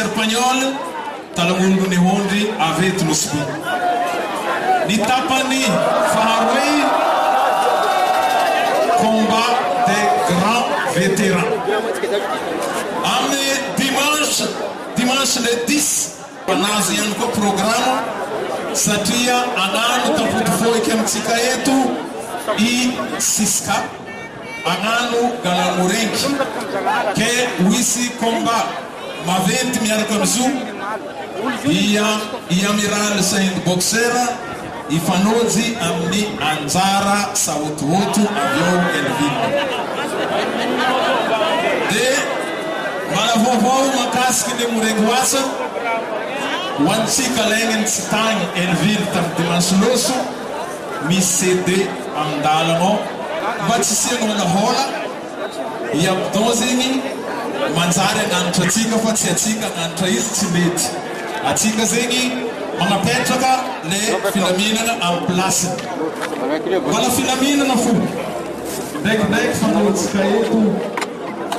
Serpagnol talamundo ni Hondri aveto no sbi. Ni tapani faharoe combat des grands vétérans. Ame dimanche le 10 panazi yangu kwa programu satria anano taputufoe kemtika yetu I siska anano galamurenki ke wisi combat maventi miaraka mzu ia amiral Saint Boxera ifanozi amni anzara sautuotu avyo elvino de malavovou makaski de murenguasa wansika lengen stang elvil tardimansloso mi cede amdalamo vatsisino na hola ia dozini manzare nantratika fa tsiatika nantraisi tsimeti atika zengi mga petraka le filamina am place wala filamina na fu dek fanotsika yetu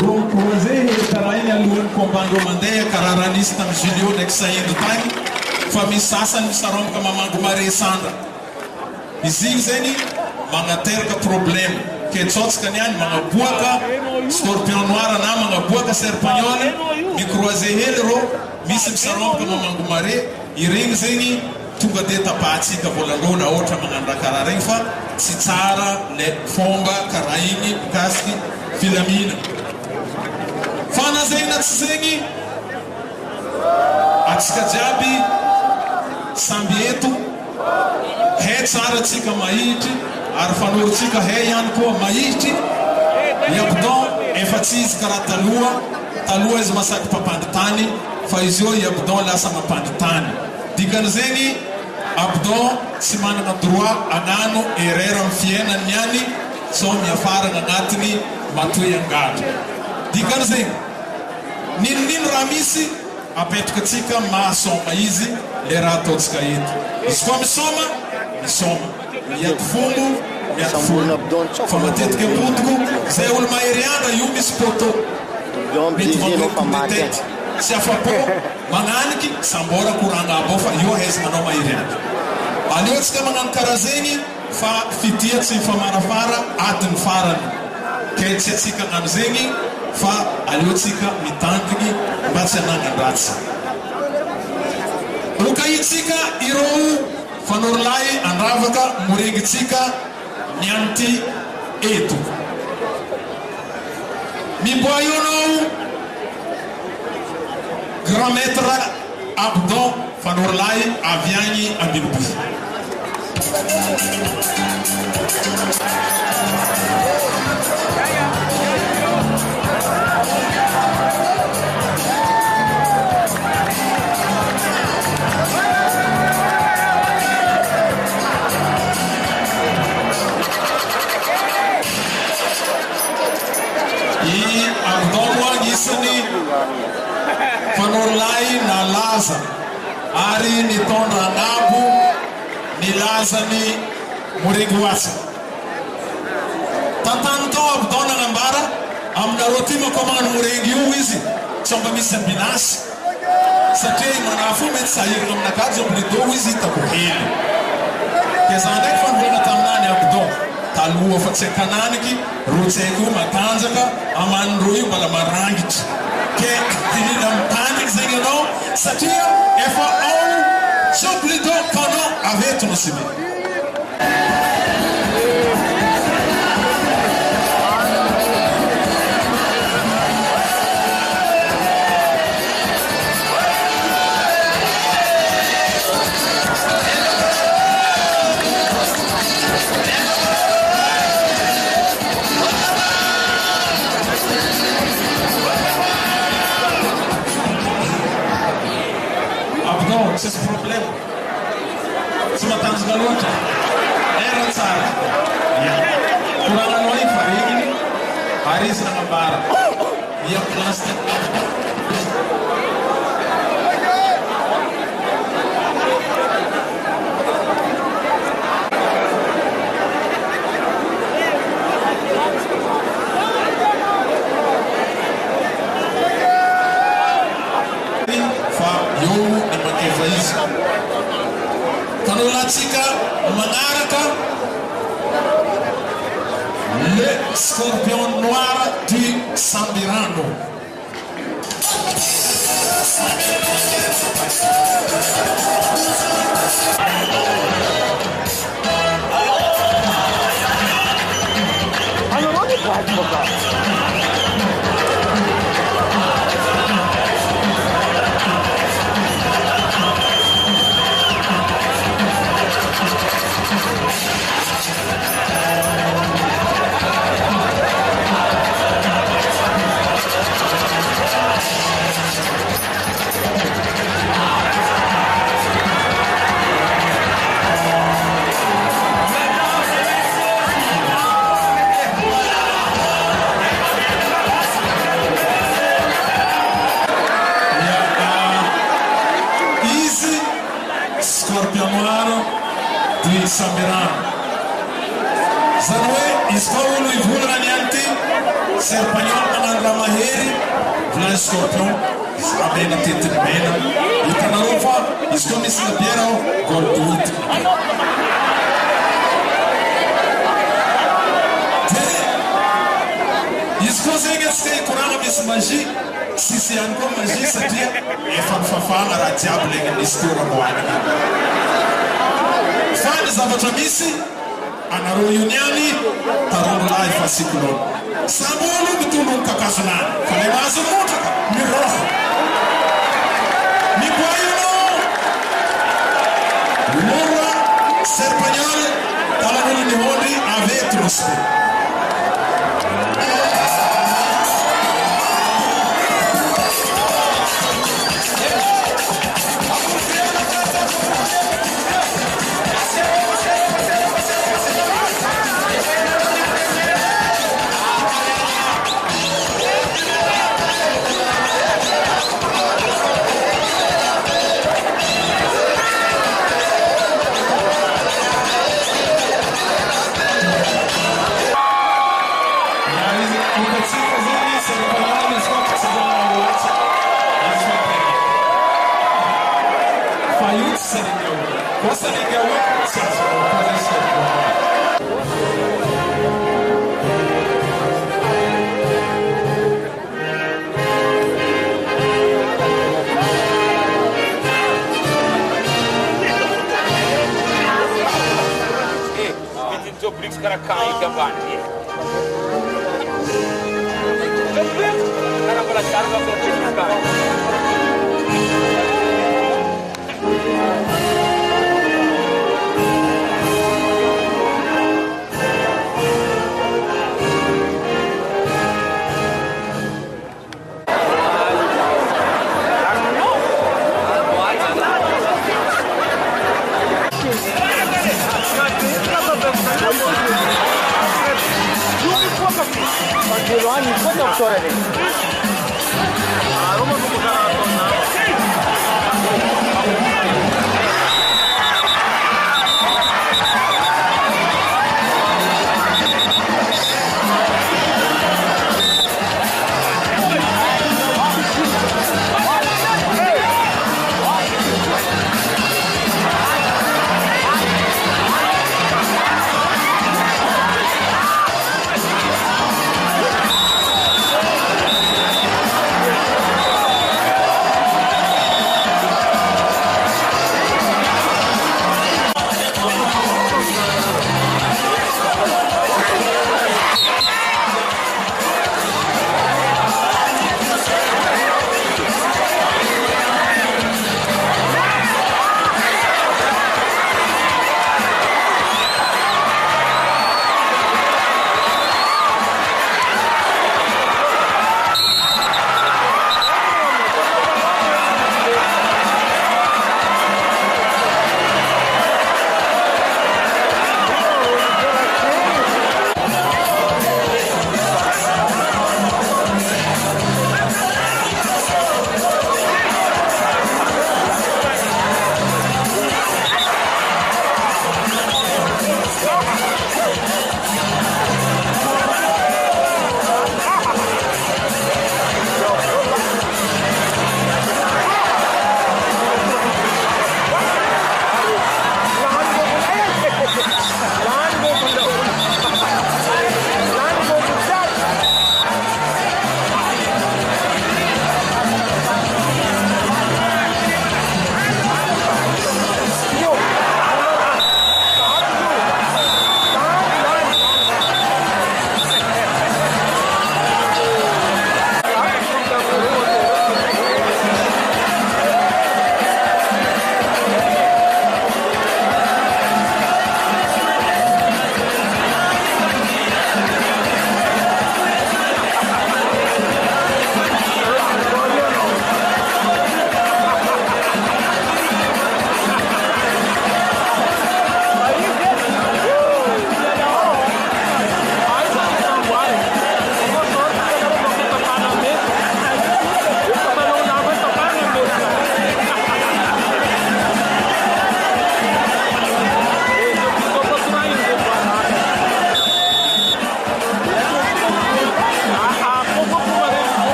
ron prozehe karaini aluan kombando mandeya kararanista mjilio nek saindo tani fa misasa misarom ka mamangu mare sandra izing zeni mga terka problem ke tsotska nyan mga buaka scorpion noir na mga buaka serpagnole mi croiser ro misy misarom ka mamangu mare iring zeni tunga deta patsi ka volangona otra mga ndakarareng fa si tsara le fomba karaini kaski filamina fana zeng na tsengi atska jabi sambietu he tsara tsika maiti arfanur tsika he yan ko maiti yabdo efatsiz talua iz masak papandtani faizio yabdo la sama pandtani dikan zeni abdo simana na droit anano erera mfiena nyani so miafara na natni matuya ngado dikan zeni nin ramisi apetka tsika masoma izi lera totska yetu iswa misoma yatfumu famatetka putku zeul mairiana yumis poto bitvanu kumitet siafapo manganiki sambora kuranga bofa yo hes mano mairiana aliotska mangan karazeni fa fitia tsi famarafara atun faran ketsika ngamzeni fa aliotsika mitandigi batsa nangandatsa lukayitsika irou fanorlai andravaka muregitsika nyanti etu miboyono grand maître Abdon fanorlai aviani abilbu fanorlai na laza ari ni tonda ngabu ni laza ni murenguasa tatanto abdona ngambara amdarotima komana murengi uizi chomba misambinasi satei manafu metsayir ngamna kadzo blido uizi takuhili kezande fanvona tamnani abdon talua fatsekananiki rutseku matanzaka amanrui bala marangit ke dinam panic zengeno satia efa au soplido pano avetu no sibi esse problema se matamos galota era tsara kurana noi farigi haris na bara ia plastic izy tanolatsika manaraka le Scorpion Noir du Sambirano. Allora, non puoi giocare. Scorpion Noir du Sambirano. Zanoe iskawulu ivulana nianti serpagnon anandra maheri vlan Scorpion abena tetin mena itanarufa iskomis la biera golduit iskozenga stay kurana mis magie sisi anko magie sadia efafafana rajable ngistura mwana fani zavatra misy anaro uniani tarono lai fasikulo samolo mitulung kakazunani kale mazo mutaka miroho miguayuno lura serpagnol talanuli ni hodi avetrospe Cara cair que abate. Cara para carga para ficar. Giovanni, quanto è storia lì? A Roma come